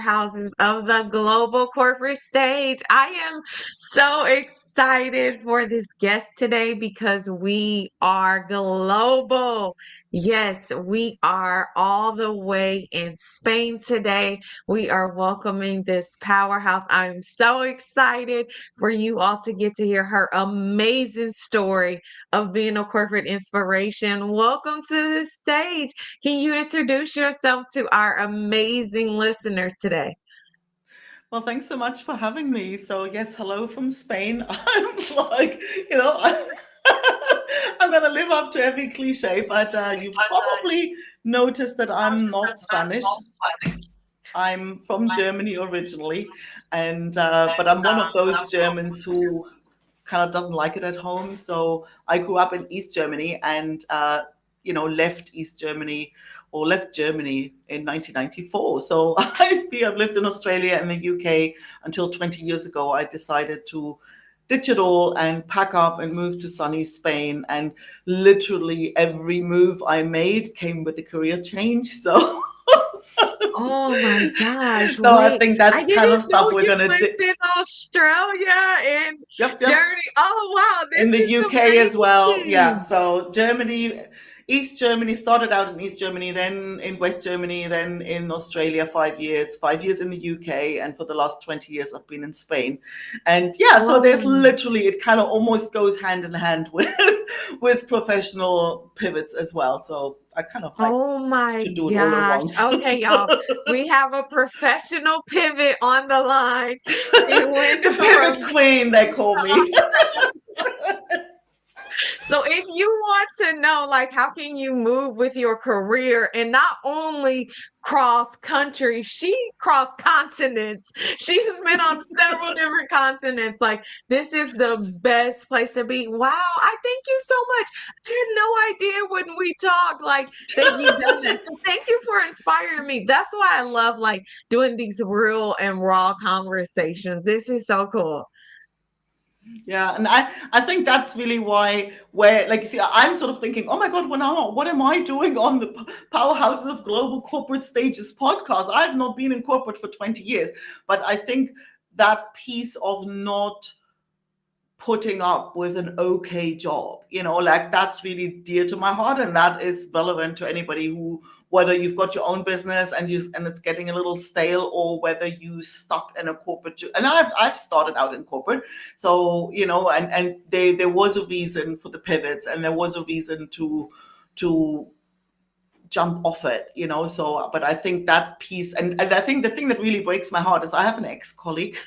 powerhouses of the global corporate stage. I am so excited for this guest today because we are global. Yes, we are all the way in Spain today. We are welcoming this powerhouse. I'm so excited for you all to get to hear her amazing story of being a corporate inspiration. Welcome to the stage. Can you introduce yourself to our amazing listeners today? Well, thanks so much for having me. So, yes, hello from Spain. I'm like, you know, I'm going to live up to every cliche, but you probably noticed that I'm not Spanish. I'm from Germany originally, and but I'm one of those Germans who kind of doesn't like it at home. So I grew up in East Germany and left East Germany or left Germany in 1994. So I've lived in Australia and the UK until 20 years ago. I decided to ditch it all and pack up and move to sunny Spain. And literally every move I made came with a career change. So Oh my gosh, so I wait. think I that's kind didn't of stuff know we're you gonna do. lived in Australia and Yep. Journey. Oh wow, In this the is UK as well. Yeah. amazing. So Germany, East Germany started out in East Germany, then in West Germany, then in Australia 5 years in the UK, and for the last 20 years I've been in Spain. And yeah, so there's Oh, literally it kind of almost goes hand in hand with with professional pivots as well. So I kind of like oh my to do it all at gosh. once. Okay, y'all. We have a professional pivot on the line. She went The pivot from queen, they call me. So if you want to know, like, how can you move with your career and not only cross country, she crossed continents. She's been on several different continents. Like, this is the best place to be. Wow, I thank you so much. I had no idea when we talked, like, that you've done that. So thank you for inspiring me. That's why I love like doing these real and raw conversations. This is so cool. Yeah, and I think that's really why where like you see I'm sort of thinking, oh my God, what am I doing on the Powerhouses of Global Corporate Stages podcast? I've not been in corporate for 20 years, but I think that piece of not putting up with an okay job, like that's really dear to my heart, and that is relevant to anybody who, whether you've got your own business and it's getting a little stale, or whether you stuck in a corporate and I've started out in corporate. So and there was a reason for the pivots, and there was a reason to jump off it, so but I think that piece, and I think the thing that really breaks my heart is I have an ex-colleague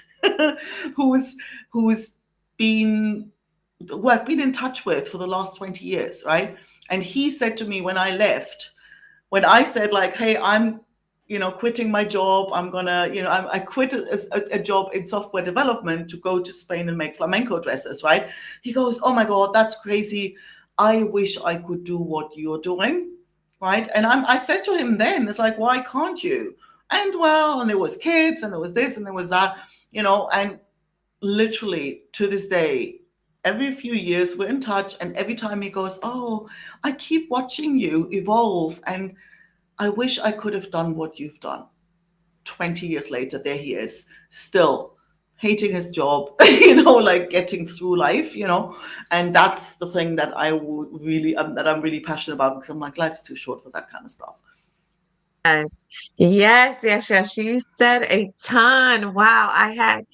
who's who's been who I've been in touch with for the last 20 years, right? And he said to me when I left, when I said like, hey, I'm quitting my job, I'm gonna, I quit a job in software development to go to Spain and make flamenco dresses, right? He goes, oh my God, that's crazy. I wish I could do what you're doing, right? And I said to him then, it's like, why can't you? And well, and there was kids, and there was this, and there was that, and literally to this day, every few years we're in touch, and every time he goes, oh, I keep watching you evolve, and I wish I could have done what you've done. 20 years later, there he is, still hating his job, like getting through life, and that's the thing that I would really that I'm really passionate about, because I'm like, life's too short for that kind of stuff. Yes. Yes. You said a ton. Wow. I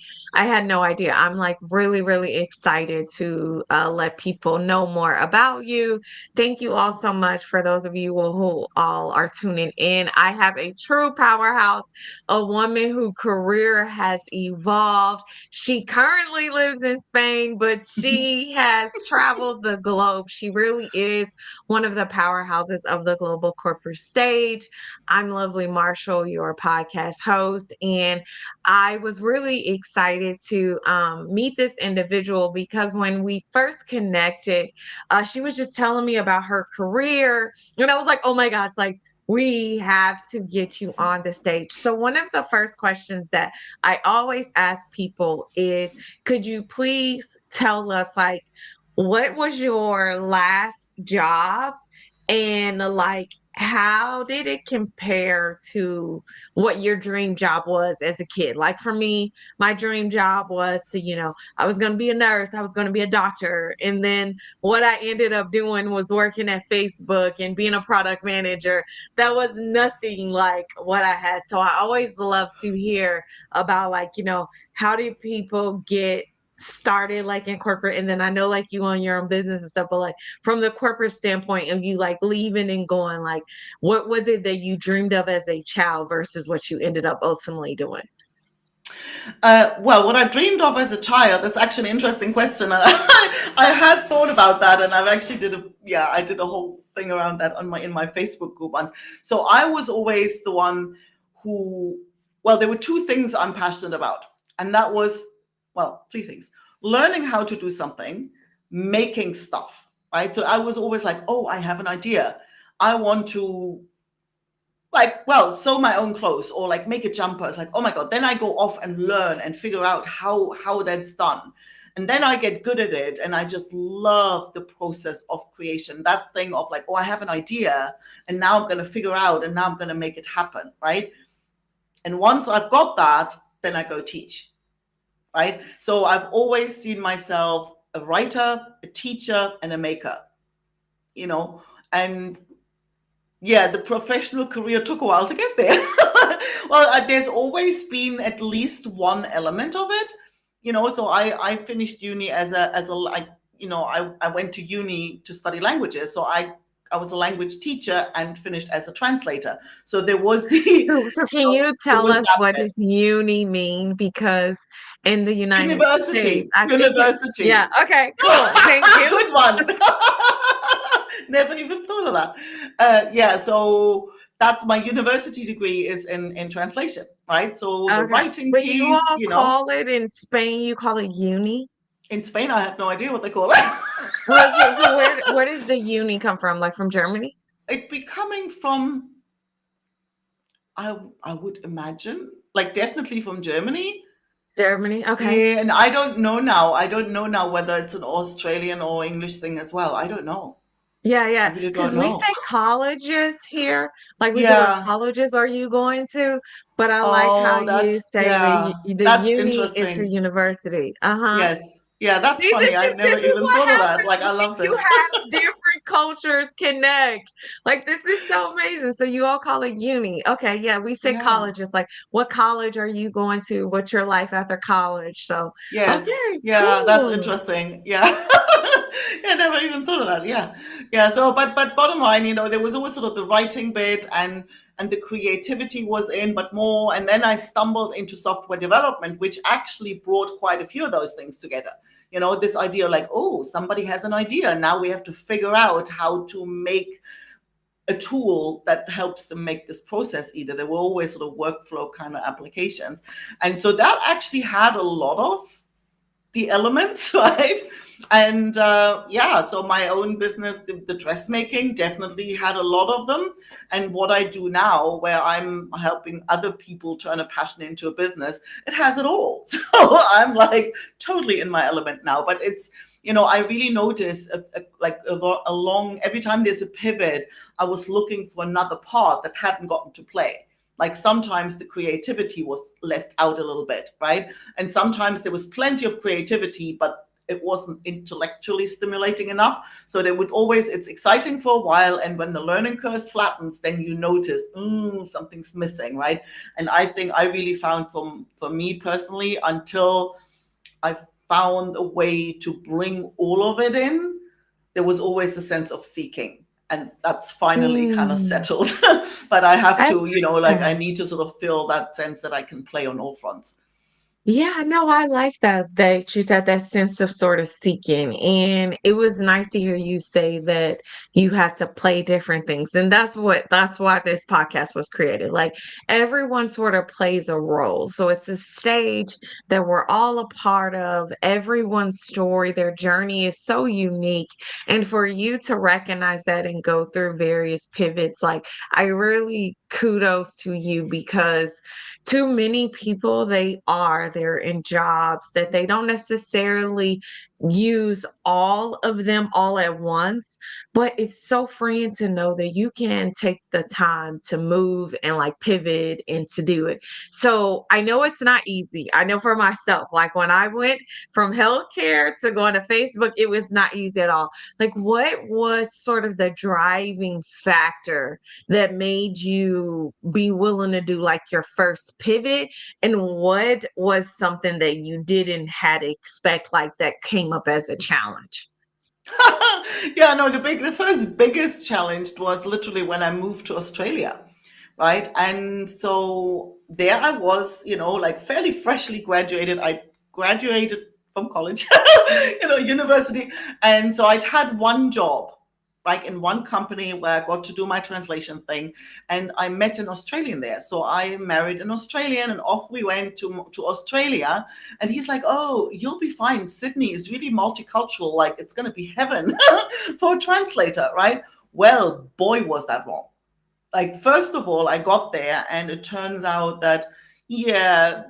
had no idea. I'm like really, really excited to let people know more about you. Thank you all so much for those of you who all are tuning in. I have a true powerhouse, a woman whose career has evolved. She currently lives in Spain, but she has traveled the globe. She really is one of the powerhouses of the global corporate stage. I'm Lovely Marshall, your podcast host, and I was really excited to meet this individual because when we first connected, she was just telling me about her career, and I was like, oh my gosh, like, we have to get you on the stage. So, one of the first questions that I always ask people is, could you please tell us, like, what was your last job? And like, how did it compare to what your dream job was as a kid? Like for me, my dream job was to, I was going to be a nurse, I was going to be a doctor. And then what I ended up doing was working at Facebook and being a product manager. That was nothing like what I had. So I always love to hear about, like, how do people get started like in corporate? And then I know like you own your own business and stuff, but like from the corporate standpoint of you like leaving and going, like what was it that you dreamed of as a child versus what you ended up ultimately doing? Well, what I dreamed of as a child, that's actually an interesting question. And I had thought about that, and I've actually I did a whole thing around that in my Facebook group once. So I was always the one who, well, there were two things I'm passionate about. And that was, well, three things: learning how to do something, making stuff, right? So I was always like, oh, I have an idea. I want to, like, well, sew my own clothes or like make a jumper. It's like, oh my god, then I go off and learn and figure out how that's done, and then I get good at it, and I just love the process of creation, that thing of like, oh, I have an idea, and now I'm going to figure out, and now I'm going to make it happen, right? And once I've got that, then I go teach, right? So I've always seen myself a writer, a teacher, and a maker, you know. And yeah, the professional career took a while to get there. Well, there's always been at least one element of it, you know. So I finished uni as a like, you know, I went to uni to study languages. So I was a language teacher and finished as a translator. So there was the So can you there tell was us that what bit. does uni mean? Because in the United States, University, I think it, yeah, university. okay, cool. Thank you. Good one. Never even thought of that. Yeah, so that's my university degree is in translation, right? So the Okay. writing But you piece, all you know, call it in Spain, you call it uni? in Spain, I have no idea what they call it. Well, so where does the uni come from? Like from Germany? It be coming from, I would imagine, like definitely from Germany. Germany. Okay. Yeah, and I don't know now. I don't know now whether it's an Australian or English thing as well. I don't know. Yeah, I yeah. really Because don't we say know. colleges here. Like we say, what Yeah. colleges are you going to? But I like how Oh, you say yeah, the that's uni is your interesting. university. Uh-huh. Yes. Yeah, that's See, this funny. is I this never is even what thought of that. happens Like, I when love you this. have different cultures connect. Like this is so amazing. So you all call it uni. Okay, yeah, we say Yeah. colleges. Like what college are you going to? What's your life after college? So Yes. okay, Yeah, that's cool. interesting. Yeah. Yeah, I never even thought of that. Yeah. Yeah. So, but bottom line, you know, there was always sort of the writing bit and the creativity was in, but more. And then I stumbled into software development, which actually brought quite a few of those things together. You know, this idea like, oh, somebody has an idea. Now we have to figure out how to make a tool that helps them make this process either. There were always sort of workflow kind of applications. And so that actually had a lot of the elements, right? And yeah, so my own business, the dressmaking, definitely had a lot of them. And what I do now, where I'm helping other people turn a passion into a business, it has it all. So I'm like totally in my element now. But it's, you know, I really notice along every time there's a pivot, I was looking for another part that hadn't gotten to play. Like sometimes the creativity was left out a little bit, right? And sometimes there was plenty of creativity, but it wasn't intellectually stimulating enough. So there would always, it's exciting for a while. And when the learning curve flattens, then you notice, something's missing, right? And I think I really found for me personally, until I found a way to bring all of it in, there was always a sense of seeking. And that's finally kind of Mm, settled. But I have I to, you know, like like I need to sort of feel that sense that I can play on all fronts. Yeah, no, I like that you said that sense of sort of seeking. And it was nice to hear you say that you had to play different things. And that's why this podcast was created. Like everyone sort of plays a role. So it's a stage that we're all a part of. Everyone's story, their journey is so unique. And for you to recognize that and go through various pivots, like I really kudos to you because too many people they're in jobs that they don't necessarily use all of them all at once, but it's so freeing to know that you can take the time to move and like pivot and to do it. So I know it's not easy. I know for myself, like when I went from healthcare to going to Facebook, it was not easy at all. Like, what was sort of the driving factor that made you be willing to do like your first pivot? And what was something that you didn't had to expect, like that came up as a challenge? Yeah, no, the first biggest challenge was literally when I moved to Australia, right? And so there I was, like fairly freshly graduated. I graduated from college, university. And so I'd had one job, like in one company where I got to do my translation thing. And I met an Australian there. So I married an Australian and off we went to Australia. And he's like, oh, you'll be fine. Sydney is really multicultural. Like it's going to be heaven for a translator, right? Well, boy, was that wrong. Like, first of all, I got there and it turns out that, yeah,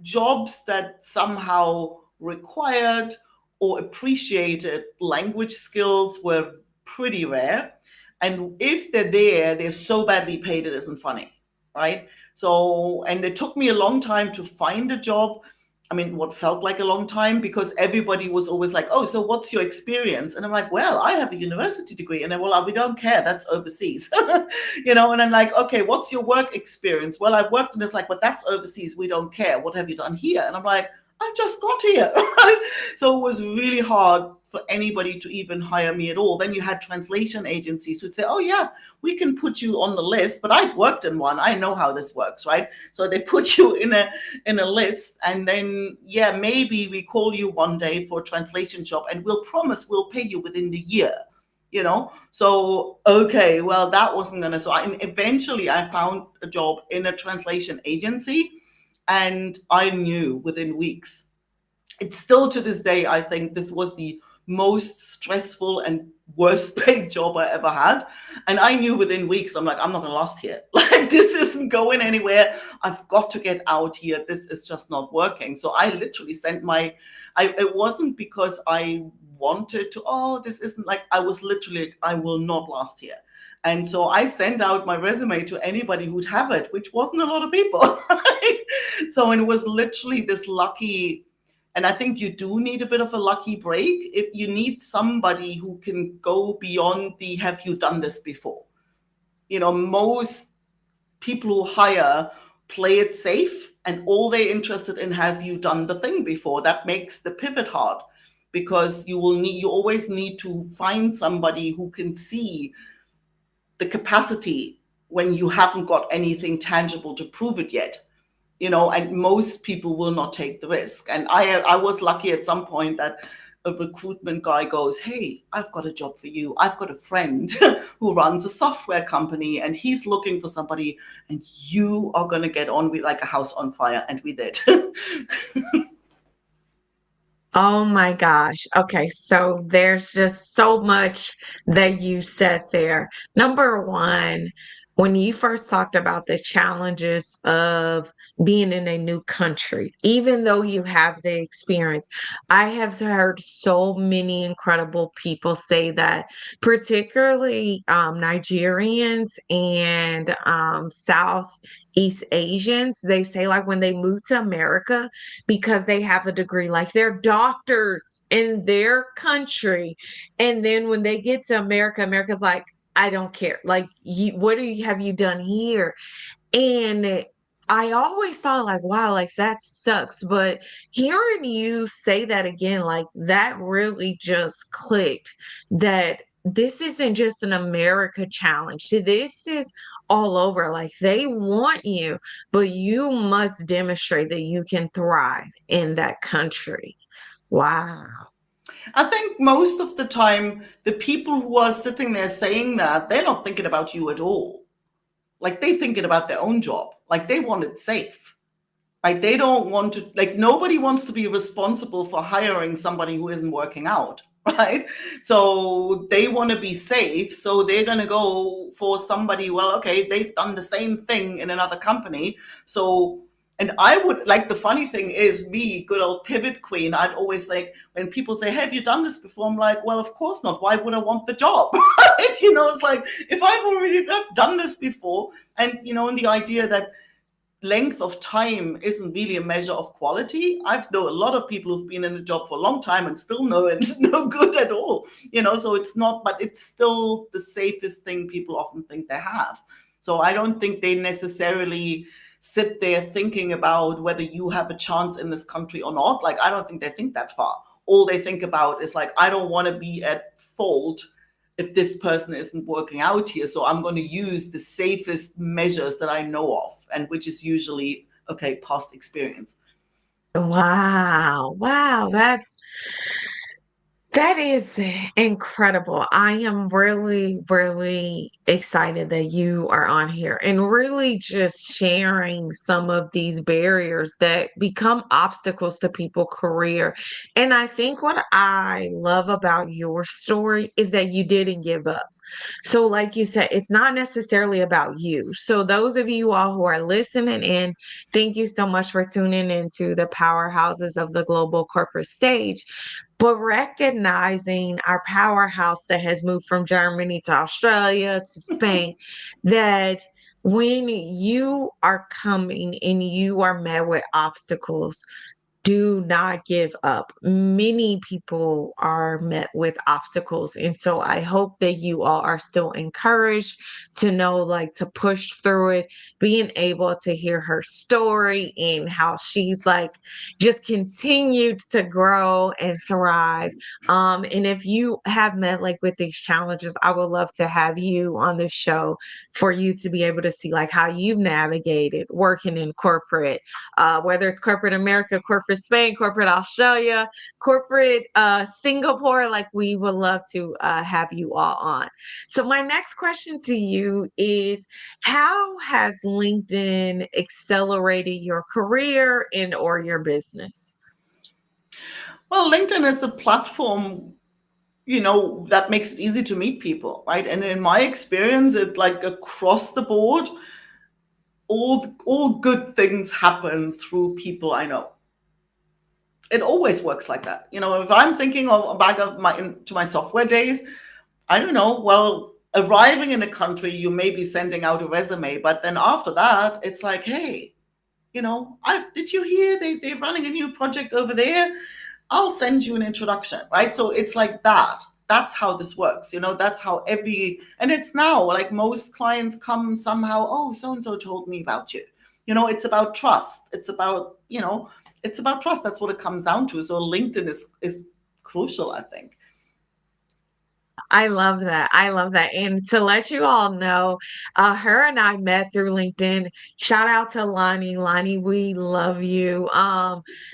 jobs that somehow required or appreciated language skills were pretty rare. And if they're there, they're so badly paid it isn't funny, right? So, and it took me a long time to find a job. I mean, what felt like a long time because everybody was always like, oh, so what's your experience? And I'm like, well, I have a university degree. And they're, well, we don't care. That's overseas. And I'm like, okay, what's your work experience? Well, I've worked in this, like, but that's overseas. We don't care. What have you done here? And I'm like, I just got here. So it was really hard for anybody to even hire me at all. Then you had translation agencies who'd say, oh, yeah, we can put you on the list. But I've worked in one. I know how this works, right? So they put you in a list. And then, yeah, maybe we call you one day for a translation job and we'll promise we'll pay you within the year. So okay, well, that wasn't gonna. Eventually I found a job in a translation agency, and I knew within weeks. It's still to this day, I think this was the most stressful and worst paid job I ever had. And I knew within weeks, I'm like, I'm not gonna last here. Like, this isn't going anywhere. I've got to get out here. This is just not working. So I literally sent it wasn't because I wanted to, oh, this isn't, like, I was literally, I will not last here. And so I sent out my resume to anybody who'd have it, which wasn't a lot of people. Right? So it was literally this lucky, and I think you do need a bit of a lucky break if you need somebody who can go beyond the have you done this before. Most people who hire play it safe and all they're interested in have you done the thing before. That makes the pivot hard because you always need to find somebody who can see the capacity when you haven't got anything tangible to prove it yet. And most people will not take the risk. And I was lucky at some point that a recruitment guy goes, hey, I've got a job for you. I've got a friend who runs a software company and he's looking for somebody and you are going to get on with like a house on fire. And we did. Oh my gosh. Okay, so there's just so much that you said there. Number one, when you first talked about the challenges of being in a new country, even though you have the experience, I have heard so many incredible people say that, particularly Nigerians and Southeast Asians, they say like when they move to America, because they have a degree, like they're doctors in their country. And then when they get to America, America's like, I don't care. Like, what have you done here? And I always thought, like, wow, like that sucks. But hearing you say that again, like that really just clicked that this isn't just an America challenge. This is all over. Like they want you, but you must demonstrate that you can thrive in that country. Wow. I think most of the time, the people who are sitting there saying that, they're not thinking about you at all. Like they're thinking about their own job. Like they want it safe. Right? They don't want to, like, nobody wants to be responsible for hiring somebody who isn't working out, right? So they want to be safe. So they're going to go for somebody, well, okay, they've done the same thing in another company. So, And I would like, the funny thing is, me, good old pivot queen, I'd always like, when people say, hey, have you done this before? I'm like, well, of course not. Why would I want the job? Right? It's like, if I've done this before, and, and the idea that length of time isn't really a measure of quality. I've know a lot of people who've been in a job for a long time and still no good at all. So it's not, but it's still the safest thing people often think they have. So I don't think they necessarily sit there thinking about whether you have a chance in this country or not. Like, I don't think they think that far. All they think about is like, I don't want to be at fault if this person isn't working out here. So I'm going to use the safest measures that I know of, and which is usually, okay, past experience. Wow. Wow. That is incredible. I am really, really excited that you are on here and really just sharing some of these barriers that become obstacles to people's career. And I think what I love about your story is that you didn't give up. So, like you said, it's not necessarily about you. So, those of you all who are listening in, thank you so much for tuning into the powerhouses of the global corporate stage. But recognizing our powerhouse that has moved from Germany to Australia to Spain, that when you are coming and you are met with obstacles, do not give up. Many people are met with obstacles. And so I hope that you all are still encouraged to know, like, to push through it, being able to hear her story and how she's like just continued to grow and thrive. And if you have met like with these challenges, I would love to have you on the show for you to be able to see like how you've navigated working in corporate, whether it's corporate America, corporate Spain, corporate Australia, corporate Singapore. Like, we would love to have you all on. So my next question to you is, how has LinkedIn accelerated your career and or your business? Well, LinkedIn is a platform, that makes it easy to meet people, right? And in my experience, it like across the board, all good things happen through people I know. It always works like that. If I'm thinking of back of to my software days, I don't know. Well, arriving in a country, you may be sending out a resume, but then after that, it's like, hey, I did you hear they're running a new project over there? I'll send you an introduction, right? So it's like that. That's how this works. That's how and it's now like most clients come somehow, oh, so and so told me about you. It's about trust. It's about trust. That's what it comes down to. So LinkedIn is crucial, I think. I love that. I love that. And to let you all know, her and I met through LinkedIn. Shout out to Lonnie. Lonnie, we love you.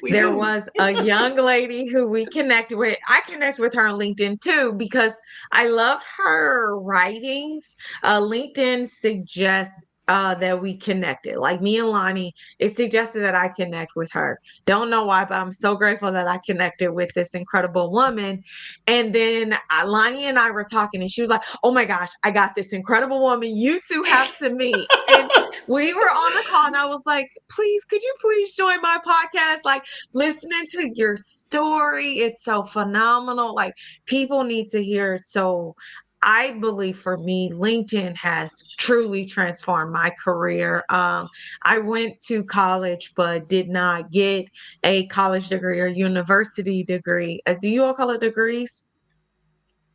We There do. was a young lady who we connected with. I connect with her on LinkedIn too because I loved her writings. LinkedIn suggests that we connected. Like me and Lonnie, it suggested that I connect with her. Don't know why, but I'm so grateful that I connected with this incredible woman. And then Lonnie and I were talking, and she was like, "Oh my gosh, I got this incredible woman. You two have to meet." And we were on the call, and I was like, "Please, could you please join my podcast? Like, listening to your story, it's so phenomenal. Like, people need to hear it." So, I believe for me, LinkedIn has truly transformed my career. I went to college, but did not get a college degree or university degree. Do you all call it degrees?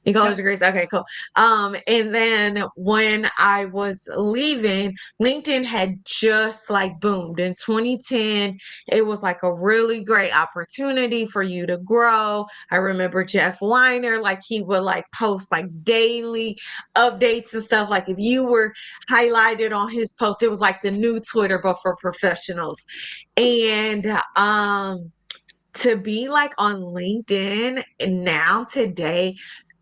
You call it Yeah. degrees? Okay, cool. And then when I was leaving, LinkedIn had just like boomed in 2010. It was like a really great opportunity for you to grow. I remember Jeff Weiner, like he would like post like daily updates and stuff. Like if you were highlighted on his post, it was like the new Twitter, but for professionals. And to be like on LinkedIn now today,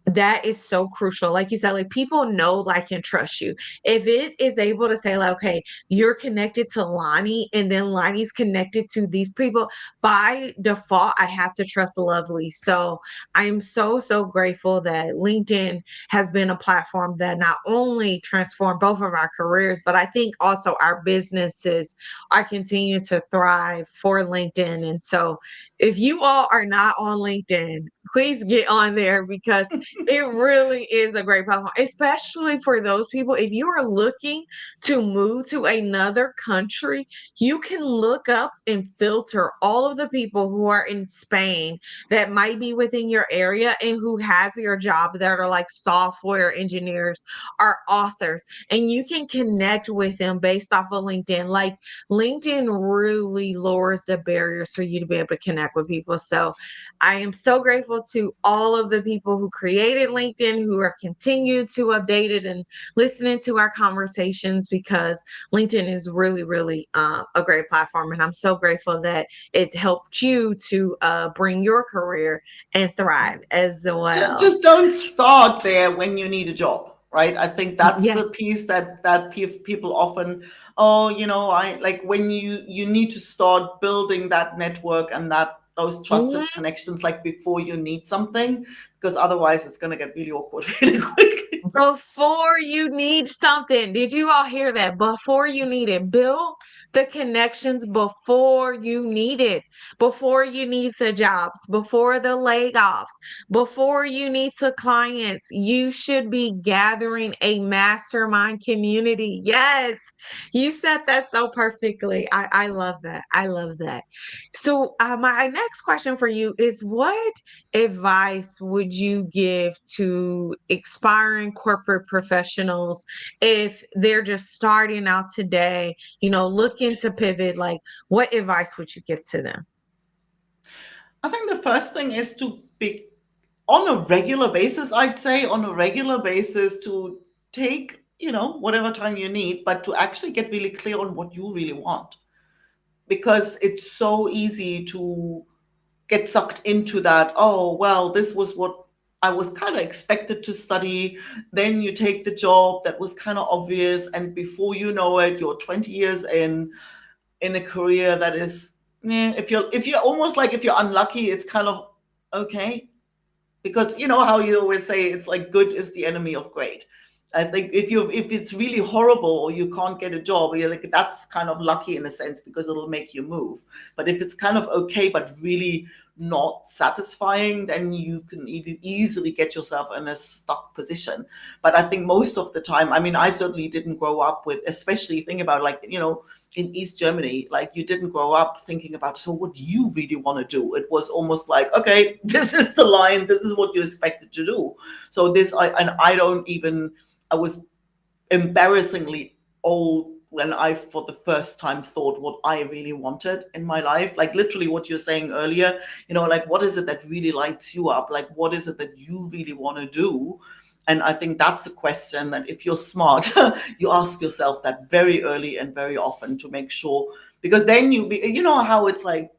That is so crucial. Like you said, like people know, like, and trust you. If it is able to say, like, okay, you're connected to Lonnie, and then Lonnie's connected to these people, by default, I have to trust Lovely. So I am so, so grateful that LinkedIn has been a platform that not only transformed both of our careers, but I think also our businesses are continuing to thrive for LinkedIn. And so if you all are not on LinkedIn, please get on there because it really is a great platform, especially for those people. If you are looking to move to another country, you can look up and filter all of the people who are in Spain that might be within your area and who has your job that are like software engineers or authors. And you can connect with them based off of LinkedIn. Like LinkedIn really lowers the barriers for you to be able to connect with people. So I am so grateful to all of the people who created LinkedIn, who are continued to update it and listening to our conversations, because LinkedIn is really, really a great platform. And I'm so grateful that it helped you to bring your career and thrive as well. Just don't start there when you need a job, right? I think that's Yes. the piece that people often, oh, I like when you need to start building that network and that those trusted Mhm. connections like before you need something, because otherwise it's going to get really awkward really quickly. Before you need something. Did you all hear that? Before you need it. Build the connections before you need it. Before you need the jobs, before the layoffs, before you need the clients. You should be gathering a mastermind community. Yes. You said that so perfectly. I love that. I love that. So, my next question for you is, what advice would you give to aspiring corporate professionals if they're just starting out today, looking to pivot? Like, what advice would you give to them? I think the first thing is to be on a regular basis, I'd say on a regular basis to take, whatever time you need, but to actually get really clear on what you really want. Because it's so easy to get sucked into that. Oh, well, this was what I was kind of expected to study. Then you take the job that was kind of obvious. And before you know it, you're 20 years in a career that is, if you're almost like, if you're unlucky, it's kind of okay, because you know how you always say it's like good is the enemy of great. I think if it's really horrible or you can't get a job, you're like, that's kind of lucky in a sense because it'll make you move. But if it's kind of okay but really not satisfying, then you can easily get yourself in a stuck position. But I think most of the time, I mean, I certainly didn't grow up with, especially think about like, in East Germany, like you didn't grow up thinking about, so what do you really want to do? It was almost like, okay, this is the line, this is what you expected to do. So I don't even, I was embarrassingly old when I, for the first time, thought what I really wanted in my life. Like literally what you're saying earlier, like what is it that really lights you up? Like what is it that you really want to do? And I think that's a question that if you're smart, you ask yourself that very early and very often to make sure, because then you know how it's like,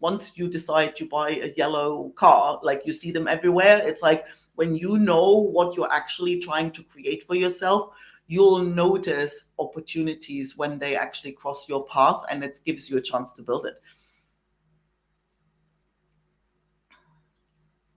once you decide to buy a yellow car, like you see them everywhere. It's like when you know what you're actually trying to create for yourself, you'll notice opportunities when they actually cross your path, and it gives you a chance to build it.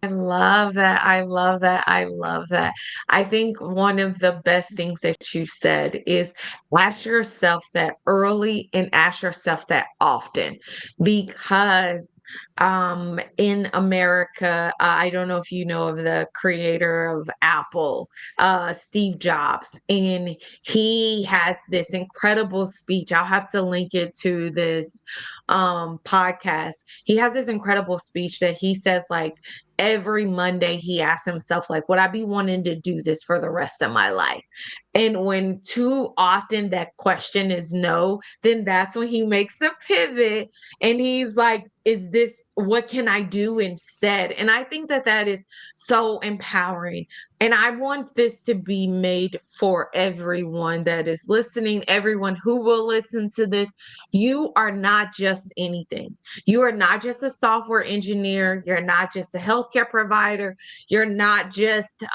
I love that. I love that. I love that. I think one of the best things that you said is ask yourself that early and ask yourself that often, because in America, I don't know if you know of the creator of Apple, Steve Jobs, and he has this incredible speech. I'll have to link it to this podcast. He has this incredible speech that he says, like, every Monday he asks himself, like, would I be wanting to do this for the rest of my life? And when too often that question is no, then that's when he makes a pivot and he's like, is this what can I do instead? And I think that that is so empowering. And I want this to be made for everyone that is listening, everyone who will listen to this. You are not just anything. You are not just a software engineer. You're not just a healthcare provider. You're not just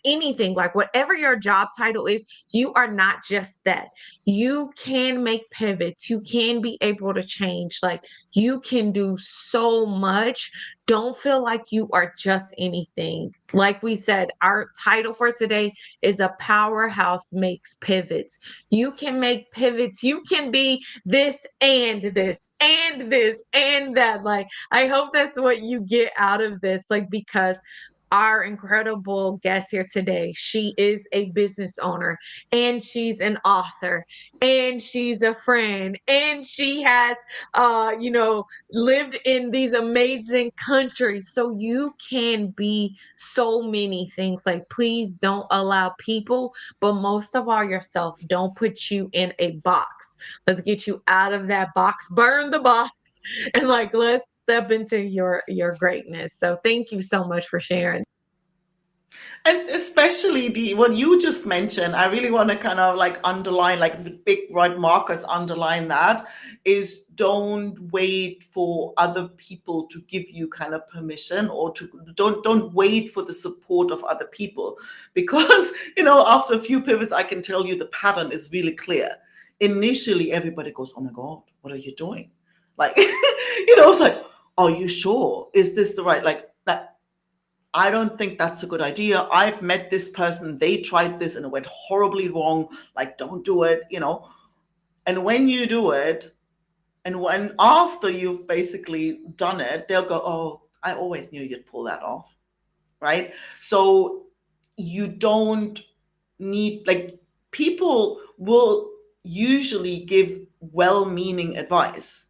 anything. Like whatever your job title is, you are not just that. You can make pivots. You can be able to change. Like you can do so much. Don't feel like you are just anything. Like we said, our title for today is A Powerhouse Makes Pivots. You can make pivots. You can be this and this and this and that. Like, I hope that's what you get out of this. Like, because our incredible guest here today, she is a business owner and she's an author and she's a friend and she has lived in these amazing countries. So you can be so many things. Like, please don't allow people, but most of all yourself, don't put you in a box. Let's get you out of that box, burn the box, and like let's step into your greatness. So thank you so much for sharing. And especially the what you just mentioned, I really want to kind of like underline, like the big red markers underline that is don't wait for other people to give you kind of permission or to don't wait for the support of other people. Because, after a few pivots, I can tell you the pattern is really clear. Initially, everybody goes, "Oh my God, what are you doing?" Like, it's like, "Are you sure? Is this the right like that?" I don't think that's a good idea. I've met this person, they tried this and it went horribly wrong. Like, don't do it. And when you do it, and when after you've basically done it, they'll go, "Oh, I always knew you'd pull that off." Right? So you don't need, like, people will usually give well meaning advice,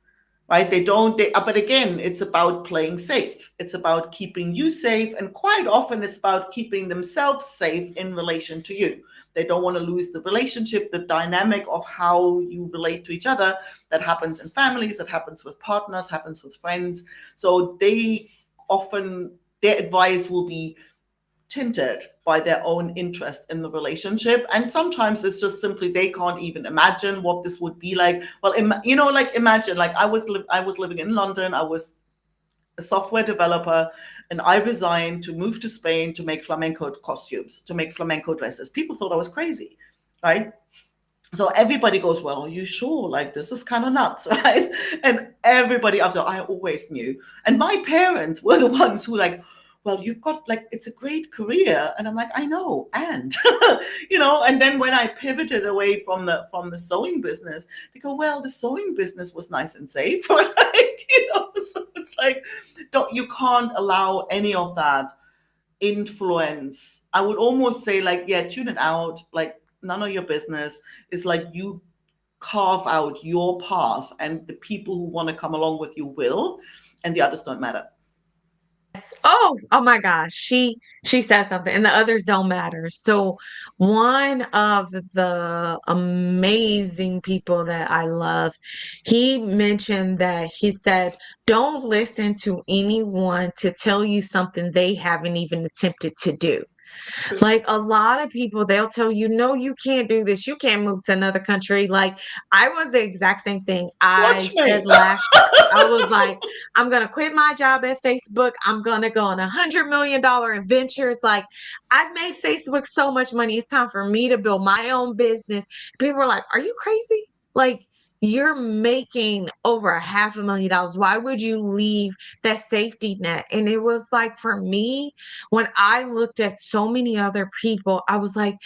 right? But again, it's about playing safe. It's about keeping you safe. And quite often it's about keeping themselves safe in relation to you. They don't want to lose the relationship, the dynamic of how you relate to each other. That happens in families, that happens with partners, happens with friends. So their advice will be tinted by their own interest in the relationship. And sometimes it's just simply they can't even imagine what this would be like. Well, like imagine, like I was living in London. I was a software developer, and I resigned to move to Spain to make flamenco costumes, to make flamenco dresses. People thought I was crazy, right? So everybody goes, "Well, are you sure? Like, this is kind of nuts," right? And everybody after, I always knew. And my parents were the ones who like, "Well, you've got like, it's a great career." And I'm like, "I know." And, and then when I pivoted away from the sewing business, they go, "Well, the sewing business was nice and safe," right? So it's like, you can't allow any of that influence. I would almost say, like, yeah, tune it out. Like, none of your business. Is like, you carve out your path, and the people who want to come along with you will, and the others don't matter. Oh my gosh. She said something and the others don't matter. So one of the amazing people that I love, he mentioned that he said, don't listen to anyone to tell you something they haven't even attempted to do. Like a lot of people, they'll tell you, no, you can't do this. You can't move to another country. Like I was the exact same thing I Watch said me. last year. I was like, I'm going to quit my job at Facebook. I'm going to go on $100 million adventures. Like I've made Facebook so much money. It's time for me to build my own business. People were like, are you crazy? Like, you're making over $500,000. Why would you leave that safety net? And it was like, for me, when I looked at so many other people, I was like,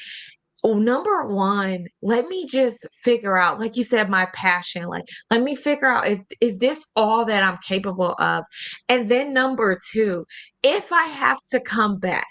oh, number one, let me just figure out, like you said, my passion. Like, let me figure out if is this all that I'm capable of? And then number two, if I have to come back,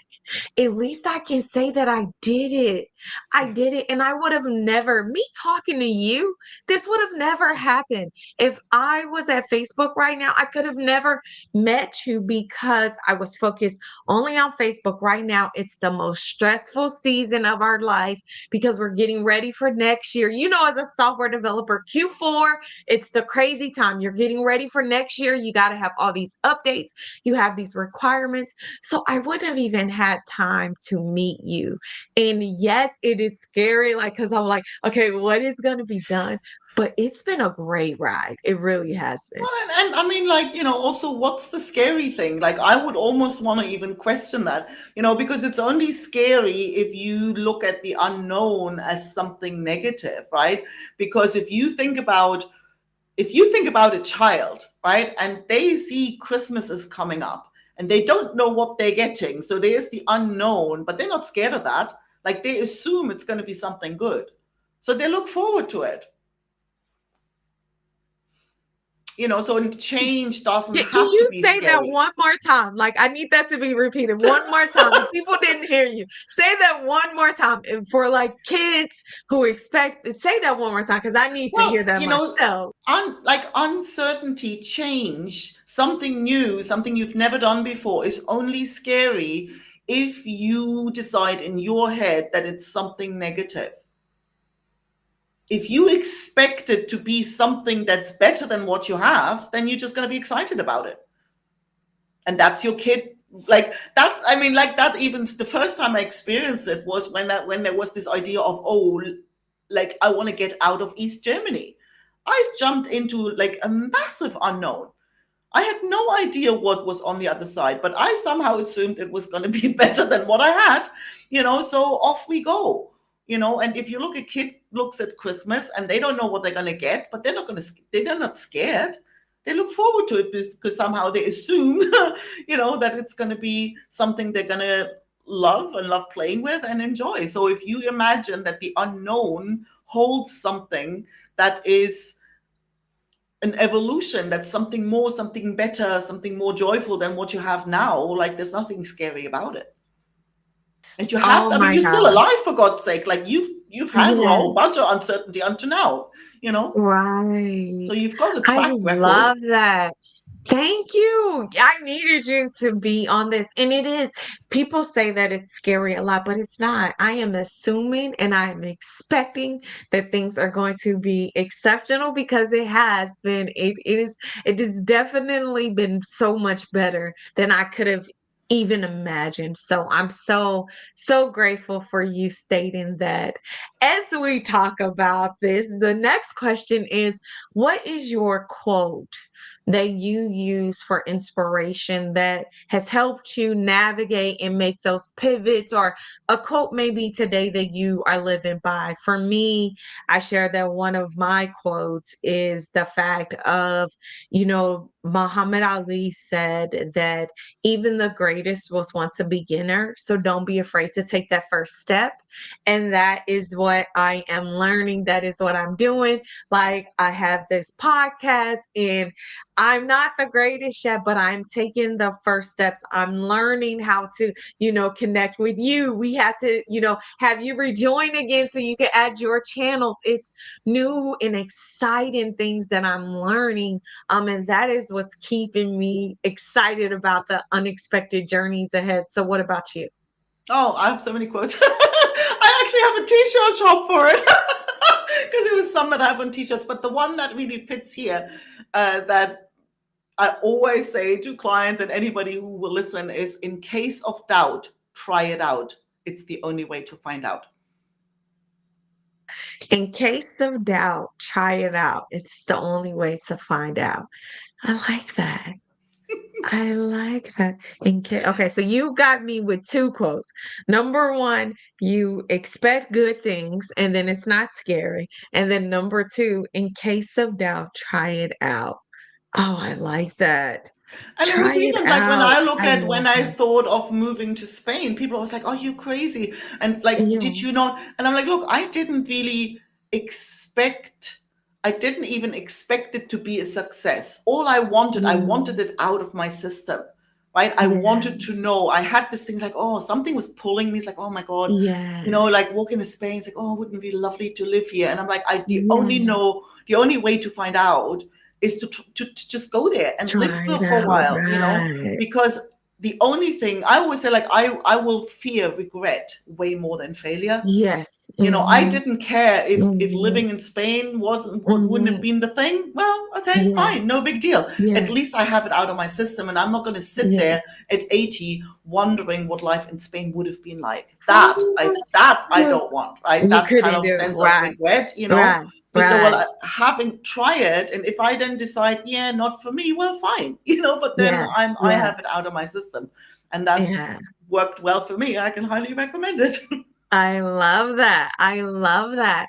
at least I can say that I did it. I did it. And I would have never, me talking to you, this would have never happened. If I was at Facebook right now, I could have never met you because I was focused only on Facebook. Right now, it's the most stressful season of our life because we're getting ready for next year. You know, as a software developer, Q4, it's the crazy time. You're getting ready for next year. You got to have all these updates, you have these requirements. So I wouldn't have even had time to meet you. And yes, it is scary, like, because I'm like, okay, what is going to be done? But it's been a great ride. It really has been. Well, and I mean, like, also, what's the scary thing? Like, I would almost want to even question that, because it's only scary if you look at the unknown as something negative, right? Because if you think about a child, right, and they see Christmas is coming up and they don't know what they're getting, so there's the unknown, but they're not scared of that. Like, they assume it's going to be something good, so they look forward to it. So change doesn't Can have to you be say that scary. one more time? Like, I need that to be repeated one more time. If people didn't hear you, say that one more time. And for like kids who expect, say that one more time because I need to hear Well, that myself. like uncertainty, change, something new, something you've never done before is only scary if you decide in your head that it's something negative. If you expect it to be something that's better than what you have, then you're just going to be excited about it. And that's your kid. Like, that's, I mean, like, that, even the first time I experienced it was when there was this idea of, oh, like, I want to get out of East Germany. I jumped into like a massive unknown. I had no idea what was on the other side, but I somehow assumed it was going to be better than what I had, so off we go. And if you look, a kid looks at Christmas and they don't know what they're going to get, but they're not scared. They look forward to it because somehow they assume, that it's going to be something they're going to love playing with and enjoy. So if you imagine that the unknown holds something that is an evolution, that's something more, something better, something more joyful than what you have now, like, there's nothing scary about it. And Oh I mean, my you're still God. alive, for God's sake. Like, you've handled a whole Yes. bunch of uncertainty until now, Right. so you've got the I track record. love that. Thank you. I needed you to be on this. And it is, people say that it's scary a lot, but it's not. I am assuming and I'm expecting that things are going to be exceptional because it has been, it has definitely been so much better than I could have even imagined. So I'm so grateful for you stating that. As we talk about this, the next question is, what is your quote that you use for inspiration that has helped you navigate and make those pivots, or a quote maybe today that you are living by? For me, I share that one of my quotes is the fact of, Muhammad Ali said that even the greatest was once a beginner. So don't be afraid to take that first step. And that is what I am learning. That is what I'm doing. Like, I have this podcast and I'm not the greatest yet, but I'm taking the first steps. I'm learning how to, connect with you. We had to, have you rejoin again so you can add your channels. It's new and exciting things that I'm learning. And that is what's keeping me excited about the unexpected journeys ahead. So what about you? Oh, I have so many quotes. I actually have a t-shirt shop for it because it was some that I have on t-shirts, but the one that really fits here, that I always say to clients and anybody who will listen, is, in case of doubt, try it out. It's the only way to find out. In case of doubt, try it out. It's the only way to find out. I like that. I like that. Okay, so you got me with two quotes. Number one, you expect good things and then it's not scary. And then number two, in case of doubt, try it out. Oh, I like that. And it Try was it even like, when out. I look I at love when I that. thought of moving to Spain, people was like, "Are you crazy?" And like, Yeah. did you not? And I'm like, look, I didn't really expect. I didn't even expect it to be a success. I wanted Mm. it out of my system. right? I Yeah. wanted to know. I had this thing like, oh, something was pulling me. It's like, oh my God, Yeah. like walking to Spain. It's like, oh, wouldn't it be lovely to live here? And I'm like, Yeah. the only way to find out is to just go there and live Try it for a out. while, Right. because the only thing I always say, like, I will fear regret way more than failure. Yes. I Mm-hmm. didn't care if Mm-hmm. living in Spain wouldn't have Mm-hmm. been the thing. Well, okay, Yeah. fine, no big deal. At Yeah. least I have it out of my system, and I'm not going to sit Yeah. there at 80 wondering what life in Spain would have been like. That I Oh, don't want, right? you That kind couldn't of do it. sense of Right. regret, Right. because they Right. will having try it, and if I then decide, yeah, not for me, well, fine, but then Yeah. I Yeah. have it out of my system, and that's Yeah. worked well for me. I can highly recommend it. I love that. I love that.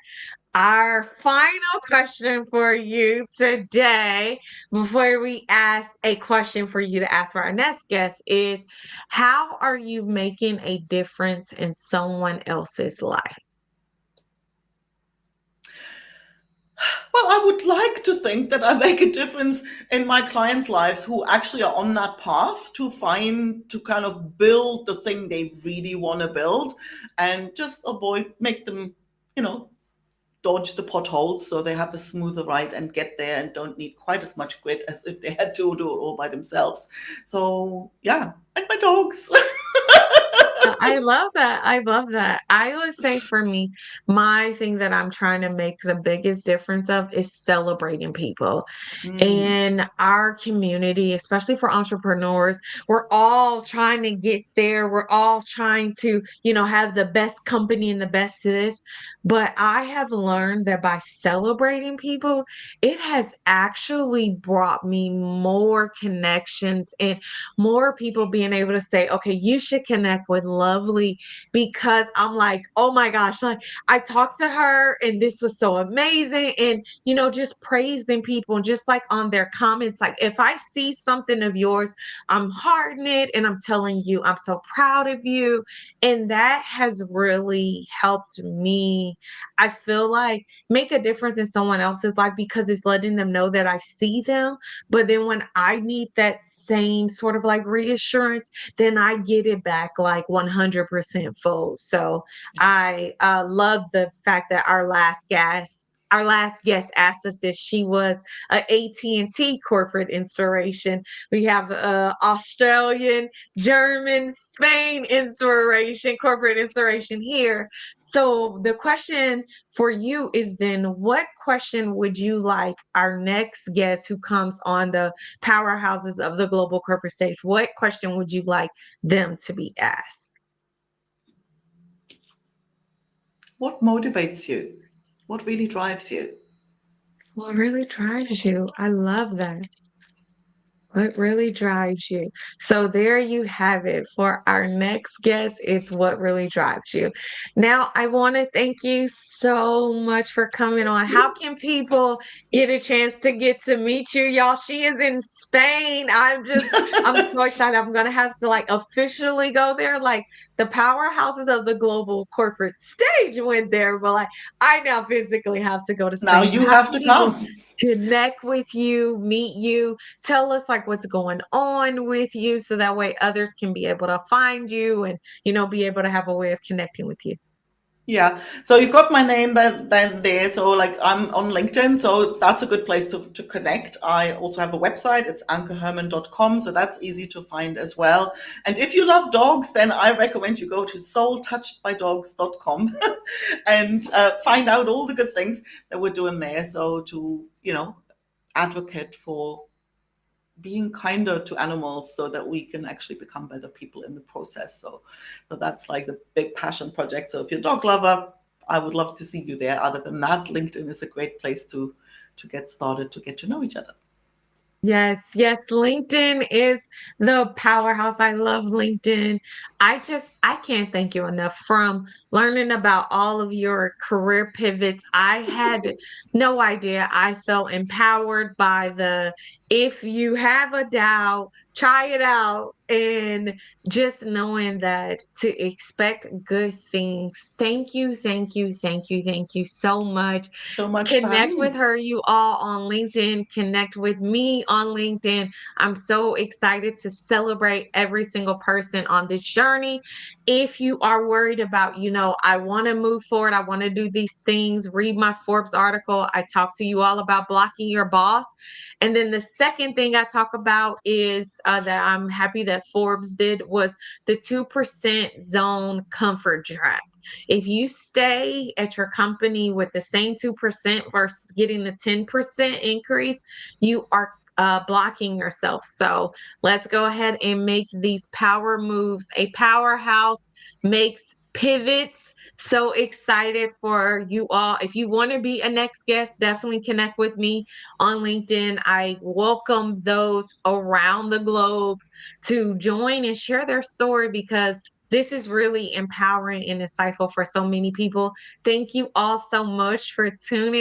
Our final question for you today, before we ask a question for you to ask for our next guest, is how are you making a difference in someone else's life? Well, I would like to think that I make a difference in my clients' lives who actually are on that path to kind of build the thing they really want to build, and just make them, you know, dodge the potholes so they have a smoother ride and get there and don't need quite as much grit as if they had to do it all by themselves. So, yeah, like my dogs. I love that. I love that. I would say for me, my thing that I'm trying to make the biggest difference of is celebrating people. Mm, In our community, especially for entrepreneurs, we're all trying to get there. We're all trying to, have the best company and the best of this. But I have learned that by celebrating people, it has actually brought me more connections and more people being able to say, okay, you should connect with Lovely because I'm like, oh my gosh, like I talked to her and this was so amazing. And, just praising people, just like on their comments. Like if I see something of yours, I'm hearting it and I'm telling you, I'm so proud of you. And that has really helped me. I feel like make a difference in someone else's life because it's letting them know that I see them. But then when I need that same sort of like reassurance, then I get it back like 100% full. So yeah. I love the fact that our last guest asked us if she was a AT&T corporate inspiration. We have Australian, German, Spain inspiration, corporate inspiration here. So the question for you is then what question would you like our next guest who comes on the powerhouses of the global corporate stage, what question would you like them to be asked? What motivates you? What really drives you? What really drives you? I love that. What really drives you? So there you have it. For our next guest, it's what really drives you. Now, I want to thank you so much for coming on. How can people get a chance to get to meet you, y'all? She is in Spain. I'm so excited. I'm gonna have to like officially go there. Like the powerhouses of the global corporate stage went there, but like I now physically have to go to Now Spain. you How have can to people come. connect with you, meet you? Tell us like what's going on with you so that way others can be able to find you and be able to have a way of connecting with you. Yeah. So you've got my name then there. So like I'm on LinkedIn. So that's a good place to connect. I also have a website. It's ankehermann.com. So that's easy to find as well. And if you love dogs, then I recommend you go to soultouchedbydogs.com and find out all the good things that we're doing there. So to, advocate for being kinder to animals so that we can actually become better people in the process. So that's like the big passion project. So if you're a dog lover, I would love to see you there. Other than that, LinkedIn is a great place to get started, to get to know each other. Yes, yes, LinkedIn is the powerhouse. I love LinkedIn. I just I can't thank you enough. From learning about all of your career pivots, I had no idea. I felt empowered by the if you have a doubt, try it out. And just knowing that to expect good things. Thank you, thank you, thank you, thank you so much. So much for Connect having with me. her, you all, on LinkedIn. Connect with me on LinkedIn. I'm so excited to celebrate every single person on this journey. If you are worried about, I want to move forward, I want to do these things, read my Forbes article. I talk to you all about blocking your boss. And then the second thing I talk about is that I'm happy that Forbes did was the 2% zone comfort trap. If you stay at your company with the same 2% versus getting the 10% increase, you are blocking yourself. So let's go ahead and make these power moves. A powerhouse makes pivots. So excited for you all. If you want to be a next guest, definitely connect with me on LinkedIn. I welcome those around the globe to join and share their story, because this is really empowering and insightful for so many people. Thank you all so much for tuning